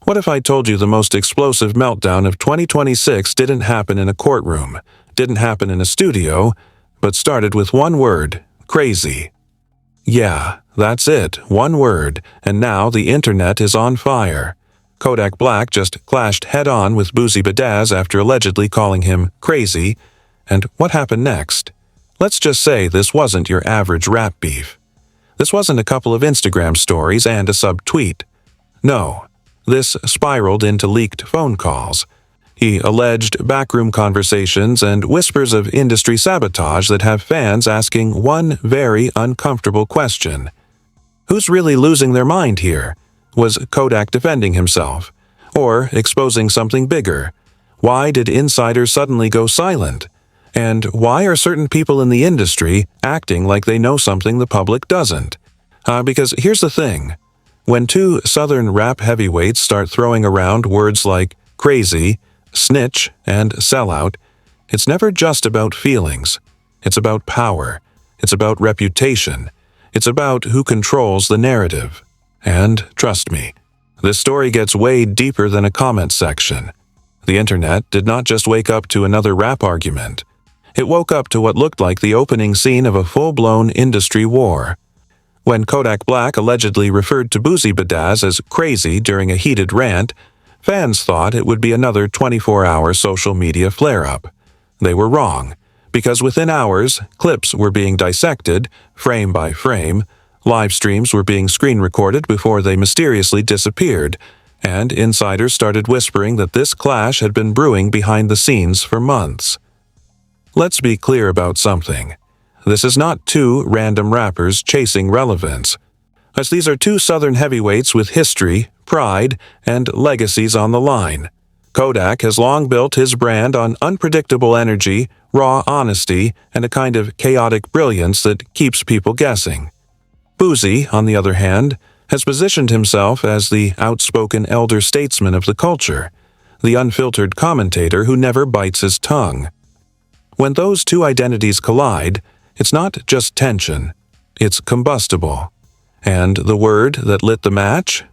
What if I told you the most explosive meltdown of 2026 didn't happen in a courtroom, didn't happen in a studio, but started with one word: crazy? Yeah, that's it, one word, and now the internet is on fire. Kodak Black just clashed head-on with Boosie after allegedly calling him crazy. And what happened next? Let's just say this wasn't your average rap beef. This wasn't a couple of Instagram stories and a sub-tweet. No, this spiraled into leaked phone calls. He alleged backroom conversations and whispers of industry sabotage that have fans asking one very uncomfortable question. Who's really losing their mind here? Was Kodak defending himself? Or exposing something bigger? Why did insiders suddenly go silent? And why are certain people in the industry acting like they know something the public doesn't? Because here's the thing. When two Southern rap heavyweights start throwing around words like crazy, snitch, and sellout, it's never just about feelings. It's about power. It's about reputation. It's about who controls the narrative. And trust me, this story gets way deeper than a comment section. The internet did not just wake up to another rap argument. It woke up to what looked like the opening scene of a full-blown industry war. When Kodak Black allegedly referred to Boosie as crazy during a heated rant, fans thought it would be another 24-hour social media flare-up. They were wrong, because within hours, clips were being dissected, frame by frame, live streams were being screen-recorded before they mysteriously disappeared, and insiders started whispering that this clash had been brewing behind the scenes for months. Let's be clear about something. This is not two random rappers chasing relevance, as these are two Southern heavyweights with history, pride, and legacies on the line. Kodak has long built his brand on unpredictable energy, raw honesty, and a kind of chaotic brilliance that keeps people guessing. Boosie, on the other hand, has positioned himself as the outspoken elder statesman of the culture, the unfiltered commentator who never bites his tongue. When those two identities collide, it's not just tension, it's combustible. And the word that lit the match?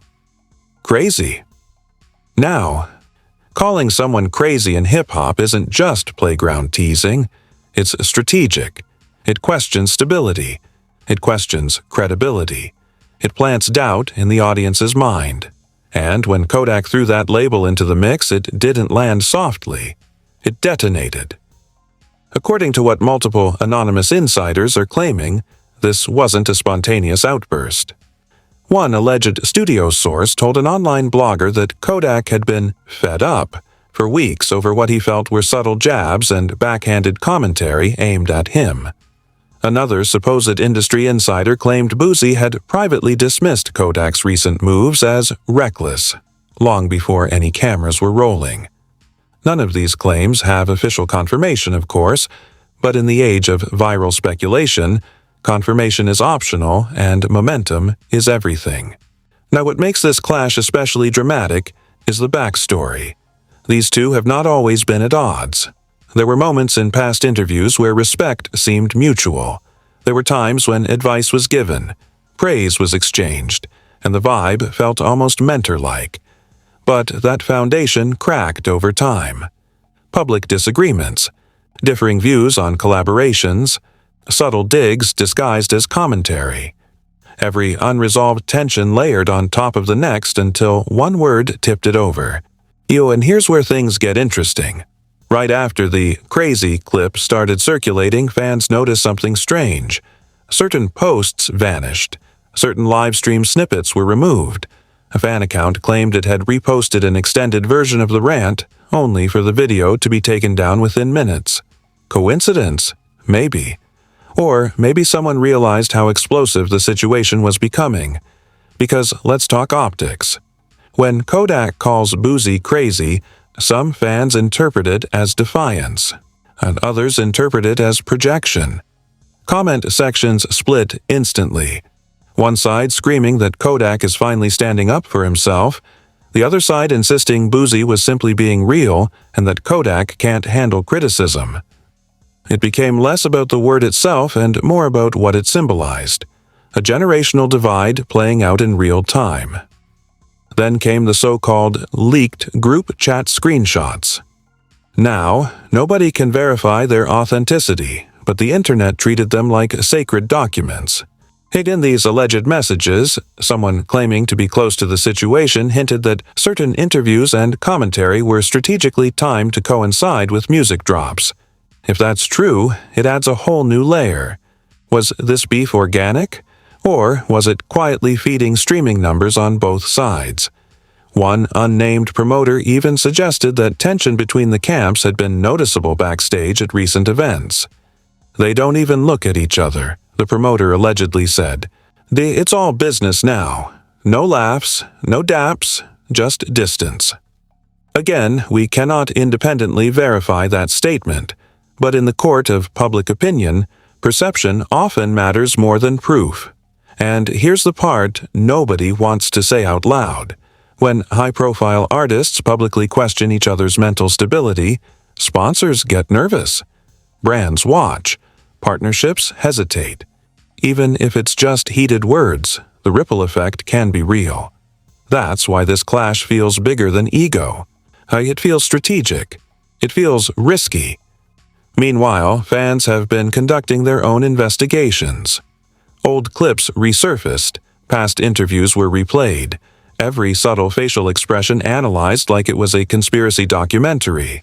Crazy. Now, calling someone crazy in hip-hop isn't just playground teasing, it's strategic. It questions stability. It questions credibility. It plants doubt in the audience's mind. And when Kodak threw that label into the mix, it didn't land softly. It detonated. According to what multiple anonymous insiders are claiming, this wasn't a spontaneous outburst. One alleged studio source told an online blogger that Kodak had been fed up for weeks over what he felt were subtle jabs and backhanded commentary aimed at him. Another supposed industry insider claimed Boosie had privately dismissed Kodak's recent moves as reckless, long before any cameras were rolling. None of these claims have official confirmation, of course, but in the age of viral speculation, confirmation is optional and momentum is everything. Now, what makes this clash especially dramatic is the backstory. These two have not always been at odds. There were moments in past interviews where respect seemed mutual. There were times when advice was given, praise was exchanged, and the vibe felt almost mentor-like. But that foundation cracked over time. Public disagreements, differing views on collaborations, subtle digs disguised as commentary. Every unresolved tension layered on top of the next until one word tipped it over. And here's where things get interesting. Right after the crazy clip started circulating, fans noticed something strange. Certain posts vanished. Certain live stream snippets were removed. A fan account claimed it had reposted an extended version of the rant, only for the video to be taken down within minutes. Coincidence? Maybe. Or maybe someone realized how explosive the situation was becoming. Because let's talk optics. When Kodak calls Boosie crazy, some fans interpret it as defiance, and others interpret it as projection. Comment sections split instantly. One side screaming that Kodak is finally standing up for himself, the other side insisting Boosie was simply being real and that Kodak can't handle criticism. It became less about the word itself and more about what it symbolized, a generational divide playing out in real time. Then came the so-called leaked group chat screenshots. Now, nobody can verify their authenticity, but the internet treated them like sacred documents. In these alleged messages, someone claiming to be close to the situation hinted that certain interviews and commentary were strategically timed to coincide with music drops. If that's true, it adds a whole new layer. Was this beef organic? Or was it quietly feeding streaming numbers on both sides? One unnamed promoter even suggested that tension between the camps had been noticeable backstage at recent events. "They don't even look at each other," the promoter allegedly said. "It's all business now. No laughs, no daps, just distance." Again, we cannot independently verify that statement, but in the court of public opinion, perception often matters more than proof. And here's the part nobody wants to say out loud. When high-profile artists publicly question each other's mental stability, sponsors get nervous. Brands watch. Partnerships hesitate. Even if it's just heated words, the ripple effect can be real. That's why this clash feels bigger than ego. It feels strategic. It feels risky. Meanwhile, fans have been conducting their own investigations. Old clips resurfaced, past interviews were replayed, every subtle facial expression analyzed like it was a conspiracy documentary.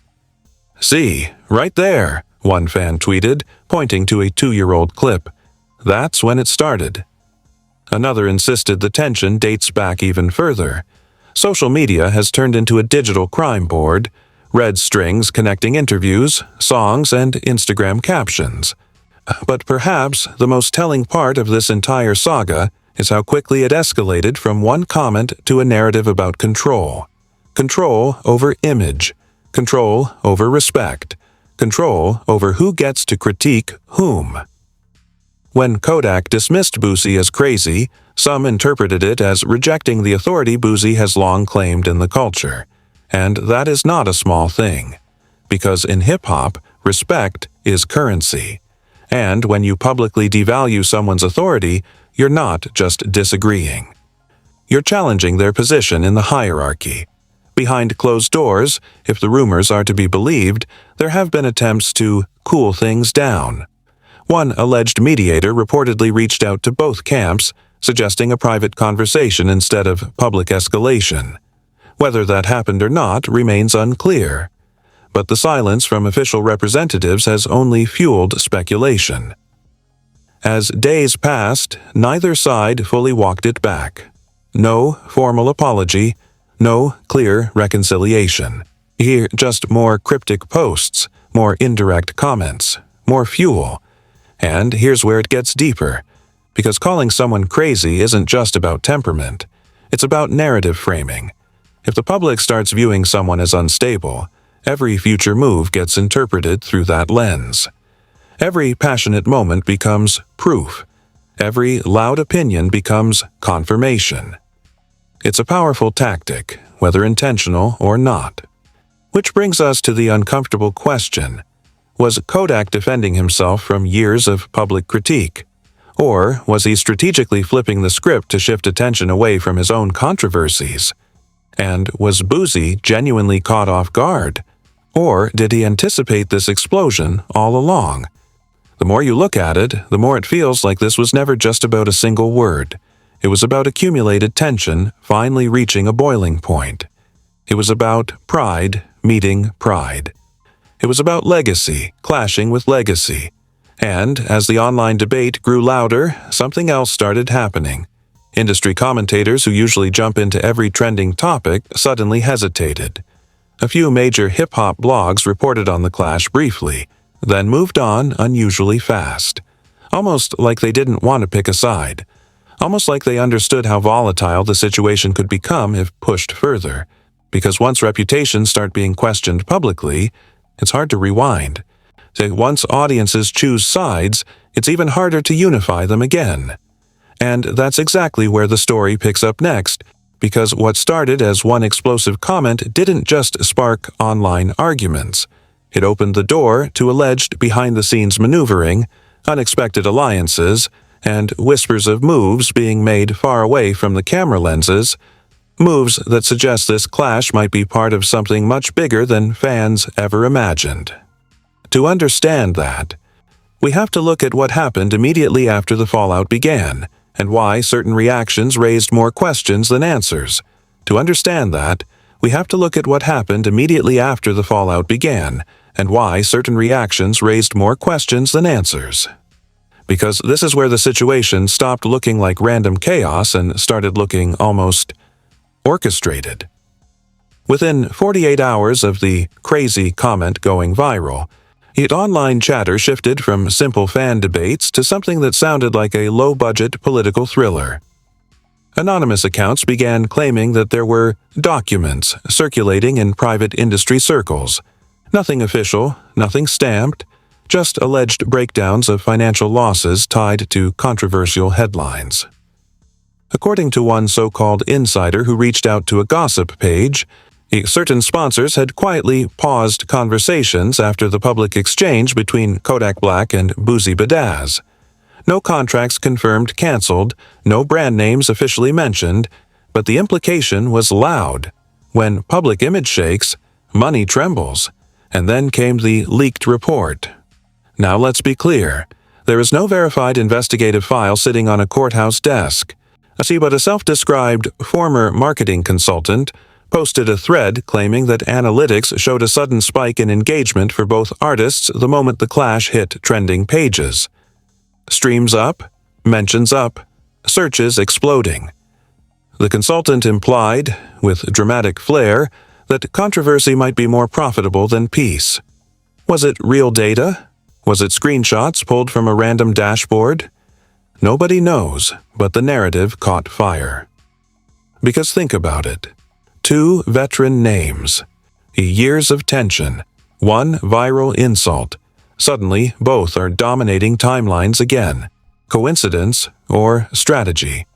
"See, right there," one fan tweeted, pointing to a 2-year-old clip. "That's when it started." Another insisted the tension dates back even further. Social media has turned into a digital crime board, red strings connecting interviews, songs, and Instagram captions. But perhaps the most telling part of this entire saga is how quickly it escalated from one comment to a narrative about control. Control over image. Control over respect. Control over who gets to critique whom. When Kodak dismissed Boosie as crazy, some interpreted it as rejecting the authority Boosie has long claimed in the culture. And that is not a small thing. Because in hip-hop, respect is currency. And when you publicly devalue someone's authority, you're not just disagreeing. You're challenging their position in the hierarchy. Behind closed doors, if the rumors are to be believed, there have been attempts to cool things down. One alleged mediator reportedly reached out to both camps, suggesting a private conversation instead of public escalation. Whether that happened or not remains unclear. But the silence from official representatives has only fueled speculation. As days passed, neither side fully walked it back. No formal apology, no clear reconciliation. Here, just more cryptic posts, more indirect comments, more fuel. And here's where it gets deeper. Because calling someone crazy isn't just about temperament. It's about narrative framing. If the public starts viewing someone as unstable, every future move gets interpreted through that lens. Every passionate moment becomes proof. Every loud opinion becomes confirmation. It's a powerful tactic, whether intentional or not. Which brings us to the uncomfortable question. Was Kodak defending himself from years of public critique? Or was he strategically flipping the script to shift attention away from his own controversies? And was Boosie genuinely caught off guard? Or did he anticipate this explosion all along? The more you look at it, the more it feels like this was never just about a single word. It was about accumulated tension finally reaching a boiling point. It was about pride meeting pride. It was about legacy clashing with legacy. And as the online debate grew louder, something else started happening. Industry commentators who usually jump into every trending topic suddenly hesitated. A few major hip-hop blogs reported on the clash briefly, then moved on unusually fast. Almost like they didn't want to pick a side. Almost like they understood how volatile the situation could become if pushed further. Because once reputations start being questioned publicly, it's hard to rewind. So once audiences choose sides, it's even harder to unify them again. And that's exactly where the story picks up next, because what started as one explosive comment didn't just spark online arguments. It opened the door to alleged behind-the-scenes maneuvering, unexpected alliances, and whispers of moves being made far away from the camera lenses, Moves that suggest this clash might be part of something much bigger than fans ever imagined. To understand that, we have to look at what happened immediately after the fallout began, and why certain reactions raised more questions than answers. To understand that, we have to look at what happened immediately after the fallout began, and why certain reactions raised more questions than answers. Because this is where the situation stopped looking like random chaos and started looking almost orchestrated. Within 48 hours of the crazy comment going viral, yet online chatter shifted from simple fan debates to something that sounded like a low-budget political thriller. Anonymous accounts began claiming that there were documents circulating in private industry circles. Nothing official, nothing stamped, just alleged breakdowns of financial losses tied to controversial headlines. According to one so-called insider who reached out to a gossip page, certain sponsors had quietly paused conversations after the public exchange between Kodak Black and Boosie. No contracts confirmed canceled, no brand names officially mentioned, but the implication was loud. When public image shakes, money trembles. And then came the leaked report. Now let's be clear. There is no verified investigative file sitting on a courthouse desk. But a self-described former marketing consultant posted a thread claiming that analytics showed a sudden spike in engagement for both artists the moment the clash hit trending pages. Streams up, mentions up, searches exploding. The consultant implied, with dramatic flair, that controversy might be more profitable than peace. Was it real data? Was it screenshots pulled from a random dashboard? Nobody knows, but the narrative caught fire. Because think about it. 2 veteran names. Years of tension. 1 viral insult. Suddenly, both are dominating timelines again. Coincidence or strategy?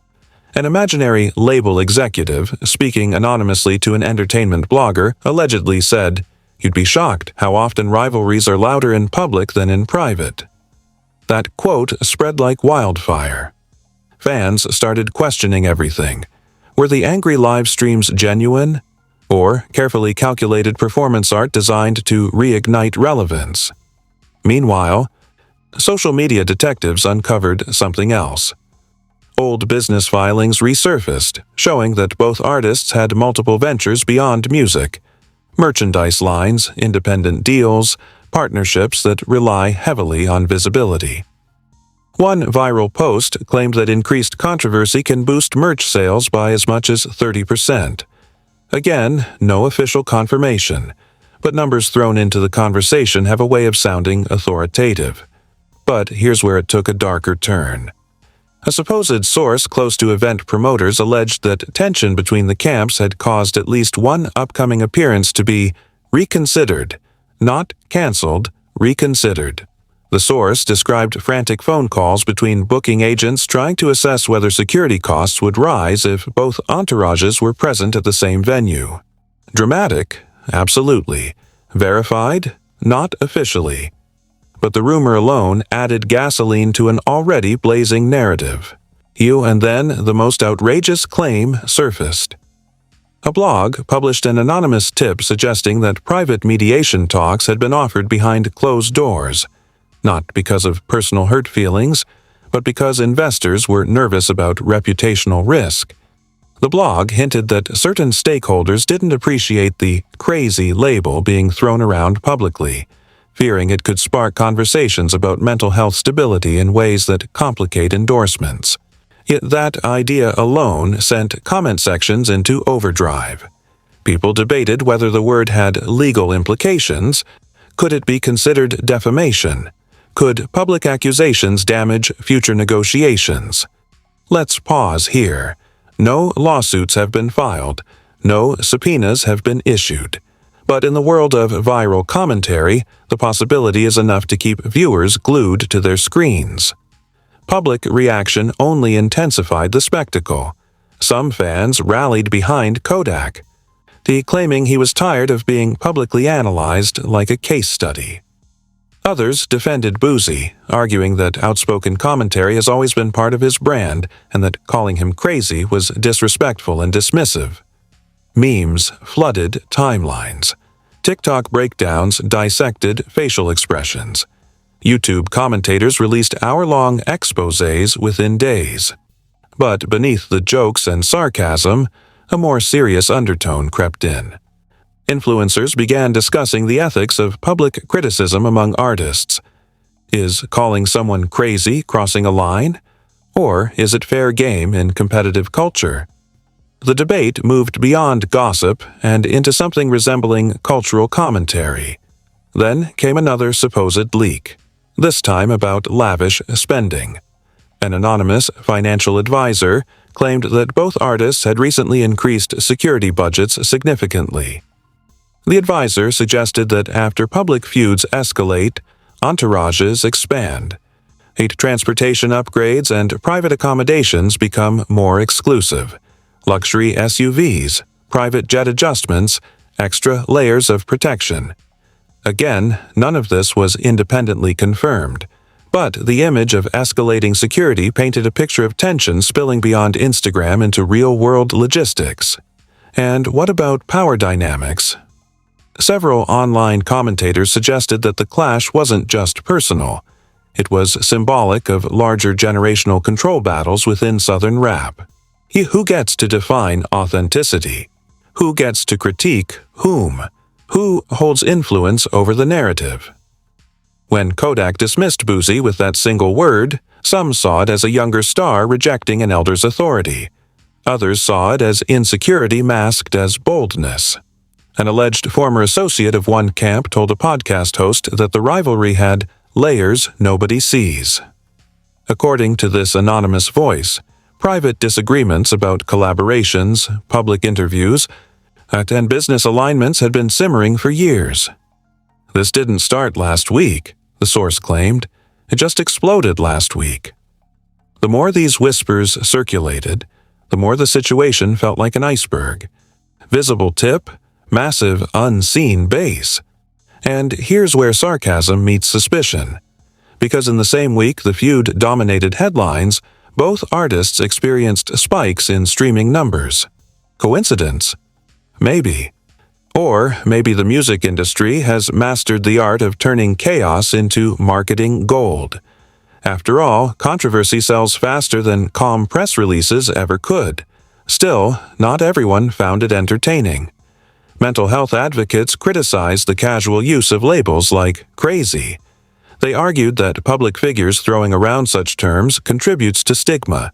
An imaginary label executive, speaking anonymously to an entertainment blogger, allegedly said, "You'd be shocked how often rivalries are louder in public than in private." That quote spread like wildfire. Fans started questioning everything. Were the angry live streams genuine? Or carefully calculated performance art designed to reignite relevance? Meanwhile, social media detectives uncovered something else. Old business filings resurfaced, showing that both artists had multiple ventures beyond music. Merchandise lines, independent deals, partnerships that rely heavily on visibility. One viral post claimed that increased controversy can boost merch sales by as much as 30%. Again, no official confirmation, but numbers thrown into the conversation have a way of sounding authoritative. But here's where it took a darker turn. A supposed source close to event promoters alleged that tension between the camps had caused at least one upcoming appearance to be reconsidered, not canceled, reconsidered. The source described frantic phone calls between booking agents trying to assess whether security costs would rise if both entourages were present at the same venue. Dramatic? Absolutely. Verified? Not officially. But the rumor alone added gasoline to an already blazing narrative. And then the most outrageous claim surfaced. A blog published an anonymous tip suggesting that private mediation talks had been offered behind closed doors, not because of personal hurt feelings, but because investors were nervous about reputational risk. The blog hinted that certain stakeholders didn't appreciate the crazy label being thrown around publicly, fearing it could spark conversations about mental health stability in ways that complicate endorsements. Yet that idea alone sent comment sections into overdrive. People debated whether the word had legal implications. Could it be considered defamation? Could public accusations damage future negotiations? Let's pause here. No lawsuits have been filed. No subpoenas have been issued. But in the world of viral commentary, the possibility is enough to keep viewers glued to their screens. Public reaction only intensified the spectacle. Some fans rallied behind Kodak, claiming he was tired of being publicly analyzed like a case study. Others defended Boosie, arguing that outspoken commentary has always been part of his brand and that calling him crazy was disrespectful and dismissive. Memes flooded timelines. TikTok breakdowns dissected facial expressions. YouTube commentators released hour-long exposés within days. But beneath the jokes and sarcasm, a more serious undertone crept in. Influencers began discussing the ethics of public criticism among artists. Is calling someone crazy crossing a line? Or is it fair game in competitive culture? The debate moved beyond gossip and into something resembling cultural commentary. Then came another supposed leak, this time about lavish spending. An anonymous financial advisor claimed that both artists had recently increased security budgets significantly. The advisor suggested that after public feuds escalate, entourages expand. Transportation upgrades and private accommodations become more exclusive. Luxury SUVs, private jet adjustments, extra layers of protection. Again, none of this was independently confirmed, but the image of escalating security painted a picture of tension spilling beyond Instagram into real-world logistics. And what about power dynamics? Several online commentators suggested that the clash wasn't just personal. It was symbolic of larger generational control battles within Southern rap. Who gets to define authenticity? Who gets to critique whom? Who holds influence over the narrative? When Kodak dismissed Boosie with that single word, some saw it as a younger star rejecting an elder's authority. Others saw it as insecurity masked as boldness. An alleged former associate of one camp told a podcast host that the rivalry had layers nobody sees. According to this anonymous voice, private disagreements about collaborations, public interviews, and business alignments had been simmering for years. This didn't start last week, the source claimed. It just exploded last week. The more these whispers circulated, the more the situation felt like an iceberg. Visible tip, massive unseen base. And here's where sarcasm meets suspicion. Because in the same week the feud dominated headlines, both artists experienced spikes in streaming numbers. Coincidence? Maybe. Or maybe the music industry has mastered the art of turning chaos into marketing gold. After all, controversy sells faster than calm press releases ever could. Still, not everyone found it entertaining. Mental health advocates criticized the casual use of labels like crazy. They argued that public figures throwing around such terms contributes to stigma.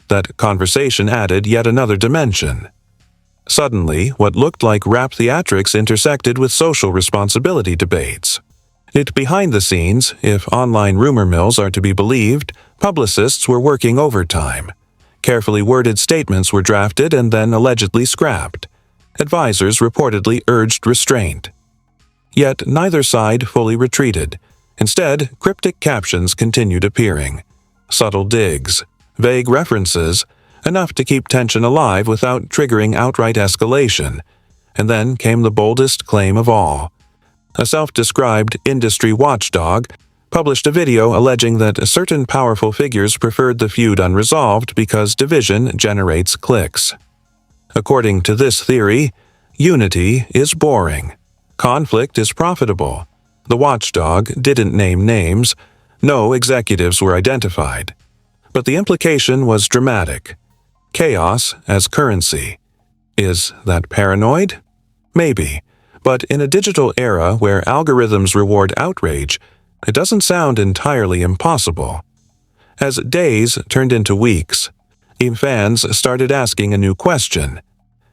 That conversation added yet another dimension. Suddenly, what looked like rap theatrics intersected with social responsibility debates. Behind the scenes, if online rumor mills are to be believed, publicists were working overtime. Carefully worded statements were drafted and then allegedly scrapped. Advisors reportedly urged restraint. Yet neither side fully retreated. Instead, cryptic captions continued appearing. Subtle digs, vague references, enough to keep tension alive without triggering outright escalation. And then came the boldest claim of all. A self-described industry watchdog published a video alleging that certain powerful figures preferred the feud unresolved because division generates clicks. According to this theory, unity is boring. Conflict is profitable. The watchdog didn't name names. No executives were identified. But the implication was dramatic. Chaos as currency. Is that paranoid? Maybe. But in a digital era where algorithms reward outrage, it doesn't sound entirely impossible. As days turned into weeks, fans started asking a new question.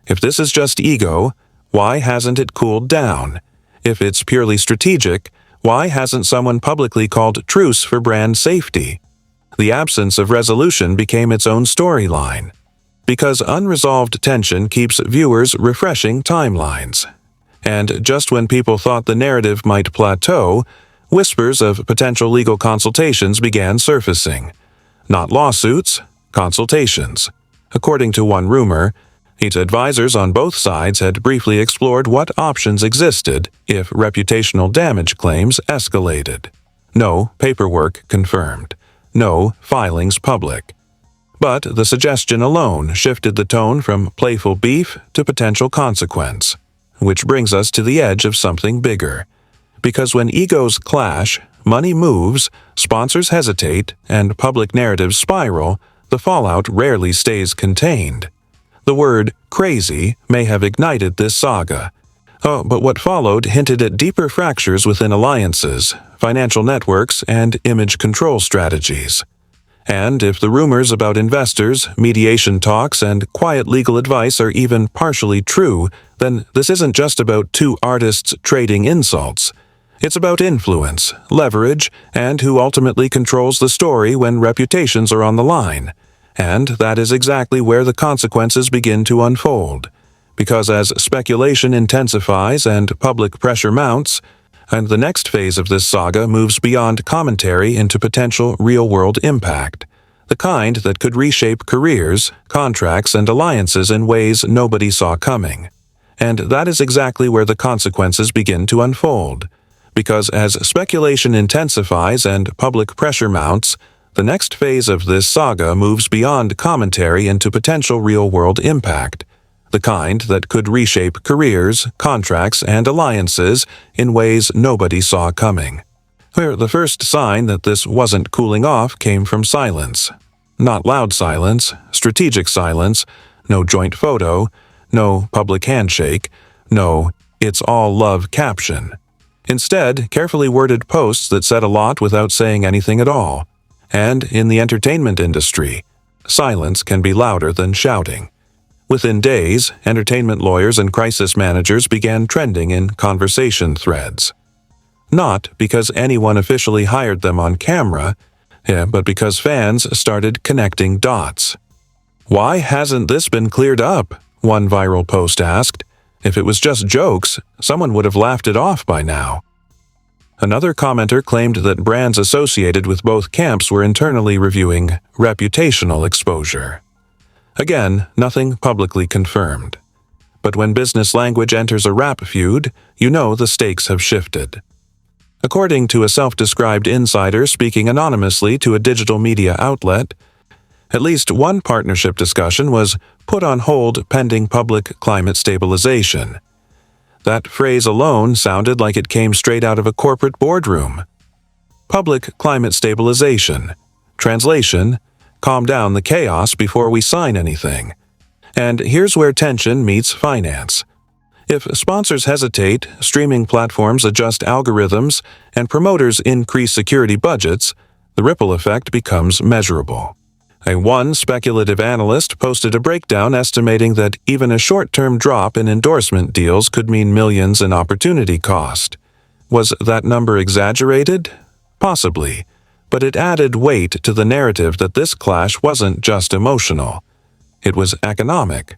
If this is just ego, why hasn't it cooled down? If it's purely strategic, why hasn't someone publicly called truce for brand safety? The absence of resolution became its own storyline. Because unresolved tension keeps viewers refreshing timelines. And just when people thought the narrative might plateau, whispers of potential legal consultations began surfacing. Not lawsuits, consultations. According to one rumor, its advisors on both sides had briefly explored what options existed if reputational damage claims escalated. No paperwork confirmed. No filings public. But the suggestion alone shifted the tone from playful beef to potential consequence. Which brings us to the edge of something bigger. Because when egos clash, money moves, sponsors hesitate, and public narratives spiral, the fallout rarely stays contained. The word crazy may have ignited this saga. But what followed hinted at deeper fractures within alliances, financial networks, and image control strategies. And if the rumors about investors, mediation talks, and quiet legal advice are even partially true, then this isn't just about two artists trading insults. It's about influence, leverage, and who ultimately controls the story when reputations are on the line. And that is exactly where the consequences begin to unfold. Because as speculation intensifies and public pressure mounts, and the next phase of this saga moves beyond commentary into potential real-world impact, the kind that could reshape careers, contracts, and alliances in ways nobody saw coming. And that is exactly where the consequences begin to unfold. Because as speculation intensifies and public pressure mounts, the next phase of this saga moves beyond commentary into potential real-world impact, the kind that could reshape careers, contracts, and alliances in ways nobody saw coming. Where the first sign that this wasn't cooling off came from silence. Not loud silence, strategic silence, no joint photo, no public handshake, no "it's all love" caption. Instead, carefully worded posts that said a lot without saying anything at all. And in the entertainment industry, silence can be louder than shouting. Within days, entertainment lawyers and crisis managers began trending in conversation threads. Not because anyone officially hired them on camera, but because fans started connecting dots. "Why hasn't this been cleared up?" one viral post asked. If it was just jokes, someone would have laughed it off by now. Another commenter claimed that brands associated with both camps were internally reviewing reputational exposure. Again, nothing publicly confirmed. But when business language enters a rap feud, you know the stakes have shifted. According to a self-described insider speaking anonymously to a digital media outlet, at least one partnership discussion was put on hold pending public climate stabilization. That phrase alone sounded like it came straight out of a corporate boardroom. Public climate stabilization. Translation: calm down the chaos before we sign anything. And here's where tension meets finance. If sponsors hesitate, streaming platforms adjust algorithms, and promoters increase security budgets, the ripple effect becomes measurable. One speculative analyst posted a breakdown estimating that even a short-term drop in endorsement deals could mean millions in opportunity cost. Was that number exaggerated? Possibly. But it added weight to the narrative that this clash wasn't just emotional. It was economic.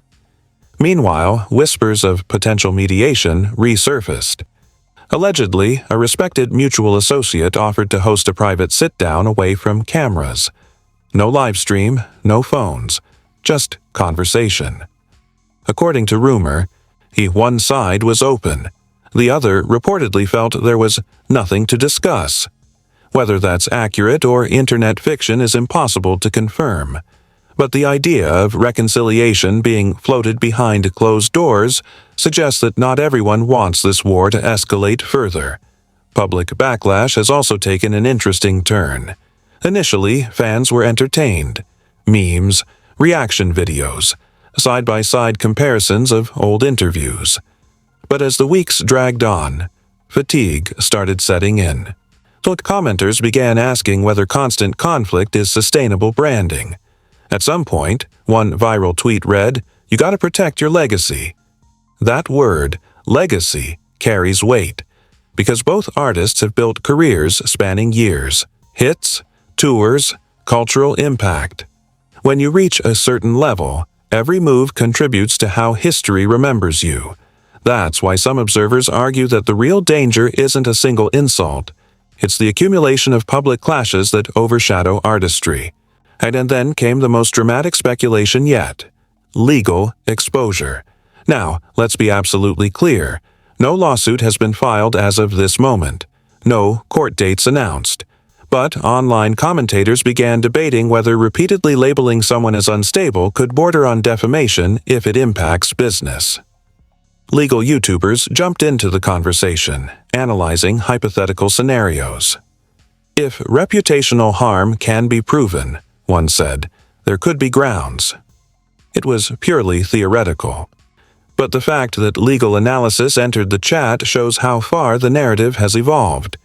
Meanwhile, whispers of potential mediation resurfaced. Allegedly, a respected mutual associate offered to host a private sit-down away from cameras. No live stream, no phones, just conversation. According to rumor, one side was open. The other reportedly felt there was nothing to discuss. Whether that's accurate or internet fiction is impossible to confirm. But the idea of reconciliation being floated behind closed doors suggests that not everyone wants this war to escalate further. Public backlash has also taken an interesting turn. Initially, fans were entertained. Memes, reaction videos, side-by-side comparisons of old interviews. But as the weeks dragged on, fatigue started setting in. Commenters began asking whether constant conflict is sustainable branding. At some point, one viral tweet read, "You gotta protect your legacy." That word, legacy, carries weight, because both artists have built careers spanning years, hits, tours, cultural impact. When you reach a certain level, every move contributes to how history remembers you. That's why some observers argue that the real danger isn't a single insult. It's the accumulation of public clashes that overshadow artistry. And then came the most dramatic speculation yet: legal exposure. Now, let's be absolutely clear. No lawsuit has been filed as of this moment. No court dates announced. But online commentators began debating whether repeatedly labeling someone as unstable could border on defamation if it impacts business. Legal YouTubers jumped into the conversation, analyzing hypothetical scenarios. If reputational harm can be proven, one said, there could be grounds. It was purely theoretical. But the fact that legal analysis entered the chat shows how far the narrative has evolved.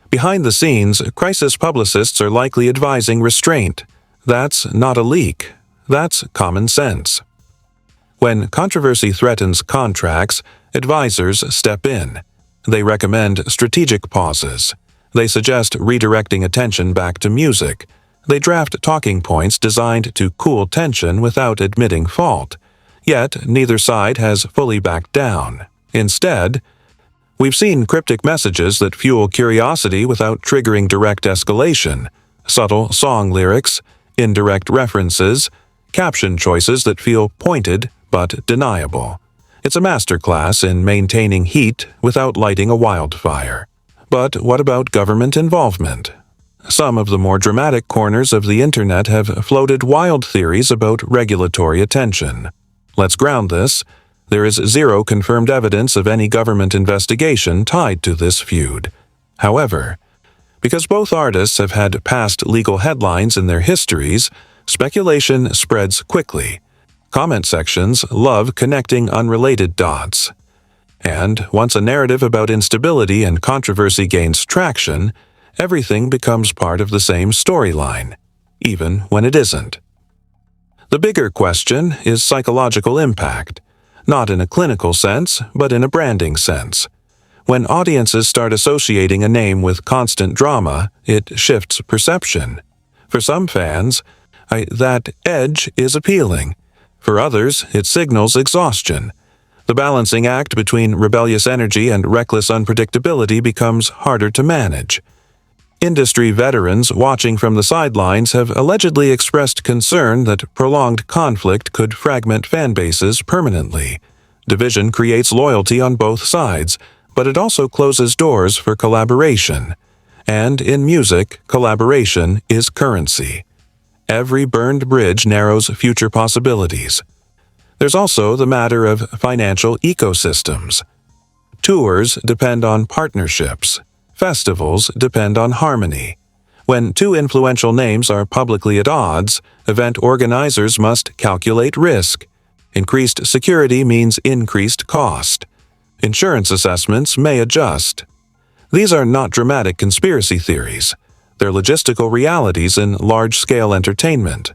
Behind the scenes, crisis publicists are likely advising restraint. That's not a leak. That's common sense. When controversy threatens contracts, advisors step in. They recommend strategic pauses. They suggest redirecting attention back to music. They draft talking points designed to cool tension without admitting fault. Yet, neither side has fully backed down. Instead, we've seen cryptic messages that fuel curiosity without triggering direct escalation, subtle song lyrics, indirect references, caption choices that feel pointed but deniable. It's a masterclass in maintaining heat without lighting a wildfire. But what about government involvement? Some of the more dramatic corners of the internet have floated wild theories about regulatory attention. Let's ground this. There is zero confirmed evidence of any government investigation tied to this feud. However, because both artists have had past legal headlines in their histories, speculation spreads quickly. Comment sections love connecting unrelated dots. And once a narrative about instability and controversy gains traction, everything becomes part of the same storyline, even when it isn't. The bigger question is psychological impact, not in a clinical sense, but in a branding sense. When audiences start associating a name with constant drama, it shifts perception. For some fans, that edge is appealing. For others, it signals exhaustion. The balancing act between rebellious energy and reckless unpredictability becomes harder to manage. Industry veterans watching from the sidelines have allegedly expressed concern that prolonged conflict could fragment fan bases permanently. Division creates loyalty on both sides, but it also closes doors for collaboration. And in music, collaboration is currency. Every burned bridge narrows future possibilities. There's also the matter of financial ecosystems. Tours depend on partnerships. Festivals depend on harmony. When two influential names are publicly at odds, event organizers must calculate risk. Increased security means increased cost. Insurance assessments may adjust. These are not dramatic conspiracy theories. They're logistical realities in large-scale entertainment.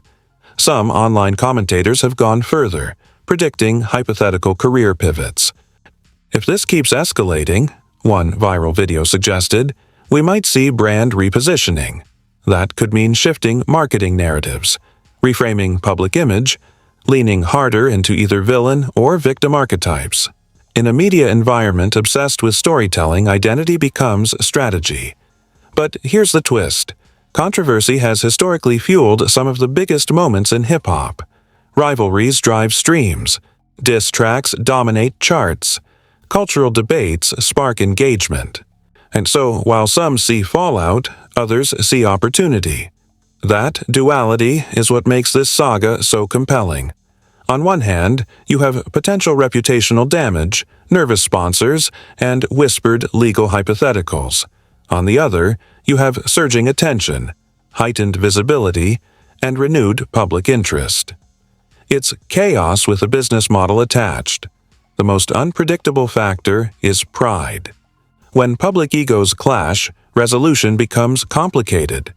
Some online commentators have gone further, predicting hypothetical career pivots. If this keeps escalating, one viral video suggested, we might see brand repositioning. That could mean shifting marketing narratives, reframing public image, leaning harder into either villain or victim archetypes. In a media environment obsessed with storytelling, identity becomes strategy. But here's the twist. Controversy has historically fueled some of the biggest moments in hip-hop. Rivalries drive streams. Diss tracks dominate charts. Cultural debates spark engagement. And so, while some see fallout, others see opportunity. That duality is what makes this saga so compelling. On one hand, you have potential reputational damage, nervous sponsors, and whispered legal hypotheticals. On the other, you have surging attention, heightened visibility, and renewed public interest. It's chaos with a business model attached. The most unpredictable factor is pride. When public egos clash, resolution becomes complicated.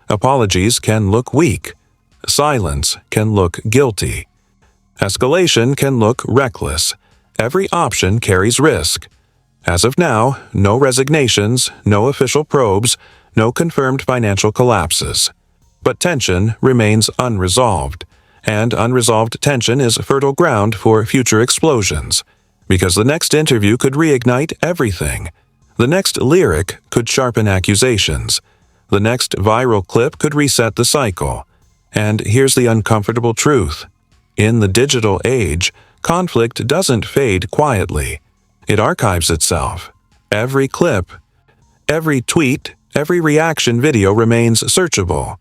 Apologies can look weak. Silence can look guilty. Escalation can look reckless. Every option carries risk. As of now, no resignations, no official probes, no confirmed financial collapses. But tension remains unresolved, and unresolved tension is fertile ground for future explosions, because the next interview could reignite everything. The next lyric could sharpen accusations. The next viral clip could reset the cycle. And here's the uncomfortable truth. In the digital age, conflict doesn't fade quietly. It archives itself. Every clip, every tweet, Every reaction video remains searchable.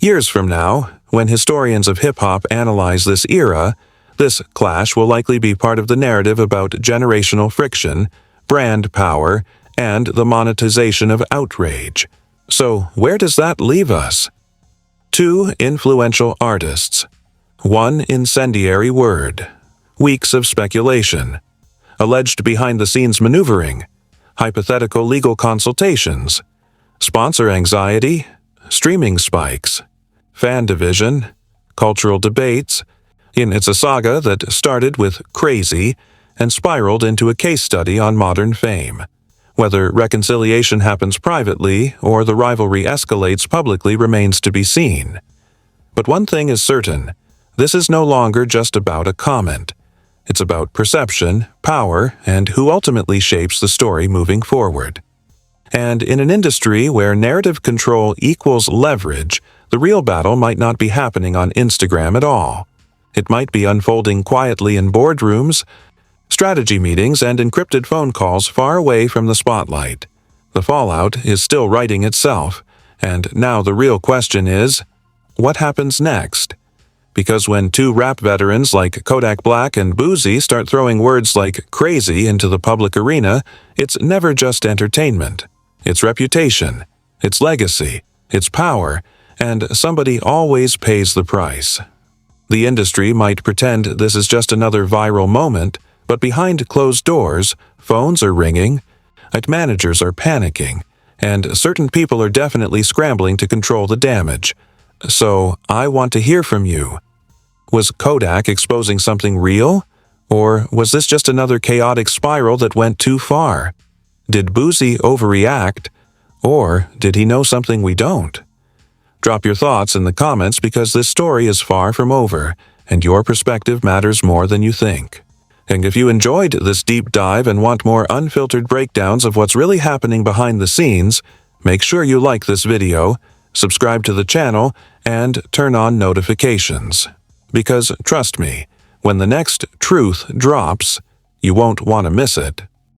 Years from now, when historians of hip-hop analyze this era, this clash will likely be part of the narrative about generational friction, brand power, and the monetization of outrage. So, where does that leave us? 2 influential artists. 1 incendiary word. Weeks of speculation. Alleged behind-the-scenes maneuvering. Hypothetical legal consultations. Sponsor anxiety. Streaming spikes. Fan division. Cultural debates. It's a saga that started with crazy and spiraled into a case study on modern fame. Whether reconciliation happens privately or the rivalry escalates publicly remains to be seen. But one thing is certain, this is no longer just about a comment. It's about perception, power, and who ultimately shapes the story moving forward. And in an industry where narrative control equals leverage, the real battle might not be happening on Instagram at all. It might be unfolding quietly in boardrooms, strategy meetings, and encrypted phone calls far away from the spotlight. The fallout is still writing itself, and now the real question is, what happens next? Because when 2 rap veterans like Kodak Black and Boosie start throwing words like crazy into the public arena, it's never just entertainment. It's reputation, it's legacy, it's power, and somebody always pays the price. The industry might pretend this is just another viral moment, but behind closed doors, phones are ringing, managers are panicking, and certain people are definitely scrambling to control the damage. So, I want to hear from you. Was Kodak exposing something real? Or was this just another chaotic spiral that went too far? Did Boosie overreact? Or did he know something we don't? Drop your thoughts in the comments because this story is far from over, and your perspective matters more than you think. And if you enjoyed this deep dive and want more unfiltered breakdowns of what's really happening behind the scenes, make sure you like this video, subscribe to the channel, and turn on notifications. Because, trust me, when the next truth drops, you won't want to miss it.